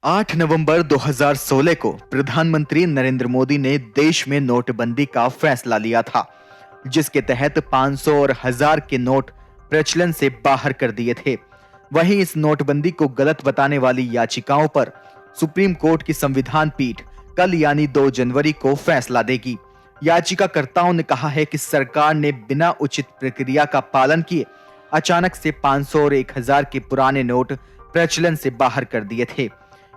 8 नवंबर 2016 को प्रधानमंत्री नरेंद्र मोदी ने देश में नोटबंदी का फैसला लिया था, जिसके तहत 500 और 1000 के नोट प्रचलन से बाहर कर दिए थे। वहीं इस नोटबंदी को गलत बताने वाली याचिकाओं पर सुप्रीम कोर्ट की संविधान पीठ कल यानी 2 जनवरी को फैसला देगी। याचिकाकर्ताओं ने कहा है कि सरकार ने बिना उचित प्रक्रिया का पालन किए अचानक से 500 और 1000 के पुराने नोट प्रचलन से बाहर कर दिए थे।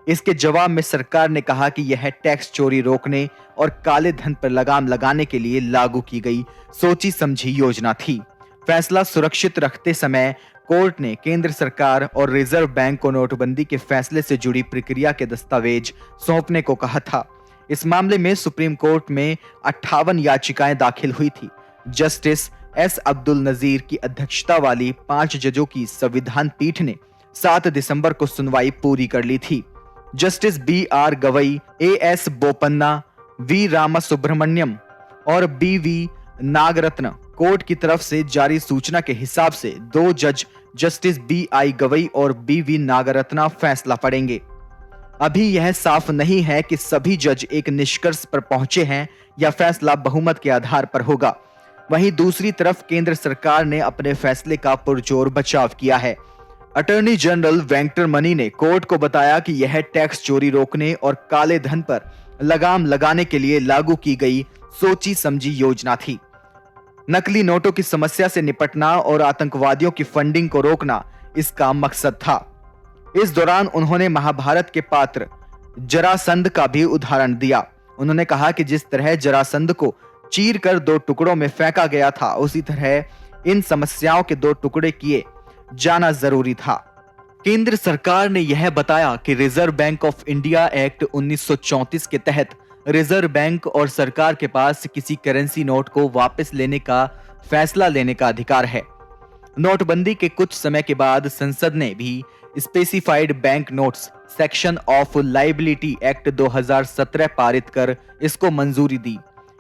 इसके जवाब में सरकार ने कहा कि यह टैक्स चोरी रोकने और काले धन पर लगाम लगाने के लिए लागू की गई सोची समझी योजना थी। फैसला सुरक्षित रखते समय कोर्ट ने केंद्र सरकार और रिजर्व बैंक को नोटबंदी के फैसले से जुड़ी प्रक्रिया के दस्तावेज सौंपने को कहा था। इस मामले में सुप्रीम कोर्ट में 58 याचिकाएं दाखिल हुई थी। जस्टिस एस अब्दुल नजीर की अध्यक्षता वाली 5 जजों की संविधान पीठ ने 7 दिसंबर को सुनवाई पूरी कर ली थी। Justice B R Gavai, A S Bopanna, V Rama Subramanian और बी वी नागरत्न कोर्ट की तरफ से जारी सूचना के हिसाब से 2 जज जस्टिस बी आई गवई और बी वी नागरत्ना फैसला पढ़ेंगे। अभी यह साफ नहीं है कि सभी जज एक निष्कर्ष पर पहुंचे हैं या फैसला बहुमत के आधार पर होगा। वहीं दूसरी तरफ केंद्र सरकार ने अपने फैसले का पुरजोर बचाव किया है। अटॉर्नी जनरल वेंकटरमणि ने कोर्ट को बताया कि यह टैक्स चोरी रोकने और काले धन पर लगाम लगाने के लिए लागू की गई सोची समझी योजना थी। नकली नोटों की समस्या से निपटना और आतंकवादियों की फंडिंग को रोकना इसका मकसद था। इस दौरान उन्होंने महाभारत के पात्र जरासंध का भी उदाहरण दिया। उन्होंने कहा कि जिस तरह जरासंध को चीर कर 2 टुकड़ों में फेंका गया था, उसी तरह इन समस्याओं के 2 टुकड़े किए जाना जरूरी था। केंद्र सरकार ने यह बताया कि reserve bank of India act 1934 के तहत रिजर्व बैंक और सरकार के पास किसी करेंसी नोट को वापस लेने का फैसला लेने का अधिकार है। नोटबंदी के कुछ समय के बाद संसद ने भी specified bank notes section of liability act 2017 पारित कर इसको मंजूरी दी।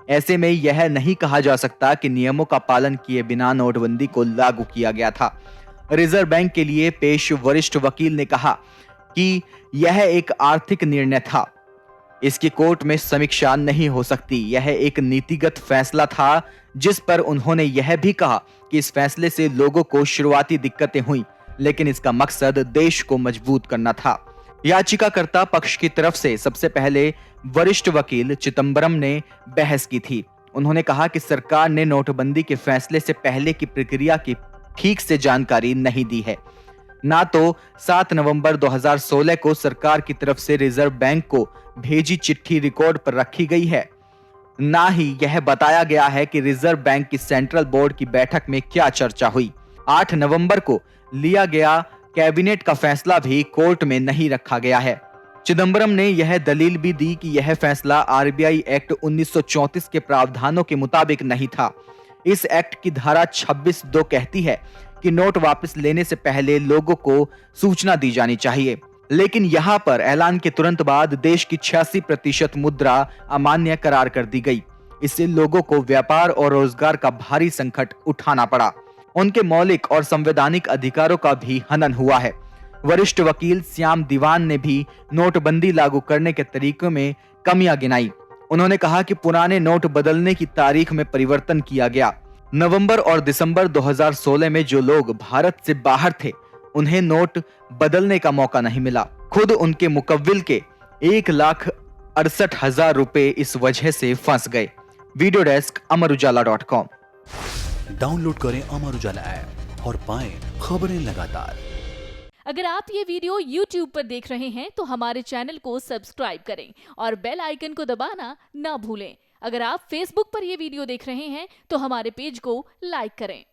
ऐसे में यह नहीं कहा जा सकता कि नियमों का पालन किए बिना नोटबंदी को लागू किया गया था। रिजर्व बैंक के लिए पेश वरिष्ठ वकील ने कहा कि यह एक आर्थिक निर्णय था, इसकी कोर्ट में समीक्षा नहीं हो सकती। यह एक नीतिगत फैसला था, जिस पर उन्होंने यह भी कहा कि इस फैसले से लोगों को शुरुआती दिक्कतें हुई, लेकिन इसका मकसद देश को मजबूत करना था। याचिकाकर्ता पक्ष की तरफ से सबसे पहले वरिष्ठ वकील चिदंबरम ने बहस की थी। उन्होंने कहा कि सरकार ने नोटबंदी के फैसले से पहले की प्रक्रिया की ठीक से जानकारी नहीं दी है। ना तो 7 नवंबर 2016 को सरकार की तरफ से रिजर्व बैंक को भेजी चिट्ठी रिकॉर्ड पर रखी गई है, ना ही यह बताया गया है कि रिजर्व बैंक की सेंट्रल बोर्ड की बैठक में क्या चर्चा हुई। 8 नवंबर को लिया गया कैबिनेट का फैसला भी कोर्ट में नहीं रखा गया है। चिदंबरम ने यह दलील भी दी कि यह फैसला आरबीआई एक्ट 1934 के प्रावधानों के मुताबिक नहीं था। इस एक्ट की धारा 26(2) कहती है कि नोट वापस लेने से पहले लोगों को सूचना दी जानी चाहिए, लेकिन यहाँ पर ऐलान के तुरंत बाद देश की 86% मुद्रा अमान्य करार कर दी गई। इससे लोगों को व्यापार और रोजगार का भारी संकट उठाना पड़ा। उनके मौलिक और संवैधानिक अधिकारों का भी हनन हुआ है। वरिष्ठ वकील श्याम दीवान ने भी नोटबंदी लागू करने के तरीकों में कमियां गिनाई। उन्होंने कहा कि पुराने नोट बदलने की तारीख में परिवर्तन किया गया। नवंबर और दिसंबर 2016 में जो लोग भारत से बाहर थे, उन्हें नोट बदलने का मौका नहीं मिला। खुद उनके मुकव्विल के 1,68,000 रुपए इस वजह से फंस गए। Video desk अमरउजाला.com। डाउनलोड करें अमर उजाला ऐप और पाएं खबरें लगातार। अगर आप ये वीडियो YouTube पर देख रहे हैं तो हमारे चैनल को सब्सक्राइब करें और बेल आइकन को दबाना ना भूलें। अगर आप Facebook पर ये वीडियो देख रहे हैं तो हमारे पेज को लाइक करें।